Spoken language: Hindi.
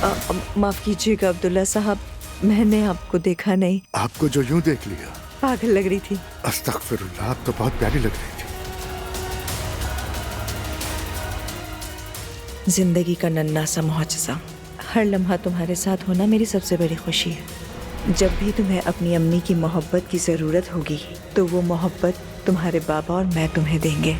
माफ कीजिएगा अब्दुल्ला साहब, मैंने आपको देखा नहीं। आपको जो यूं देख लिया। पागल लग रही थी। अस्तगफिरुल्लाह, आप तो बहुत प्यारी लग रही थी। जिंदगी का नन्हा सा मुआजिज़ा। हर लम्हा तुम्हारे साथ होना मेरी सबसे बड़ी खुशी है। जब भी तुम्हें अपनी अम्मी की मोहब्बत की ज़रूरत होगी तो वो मोहब्बत तुम्हारे बाबा और मैं तुम्हें देंगे।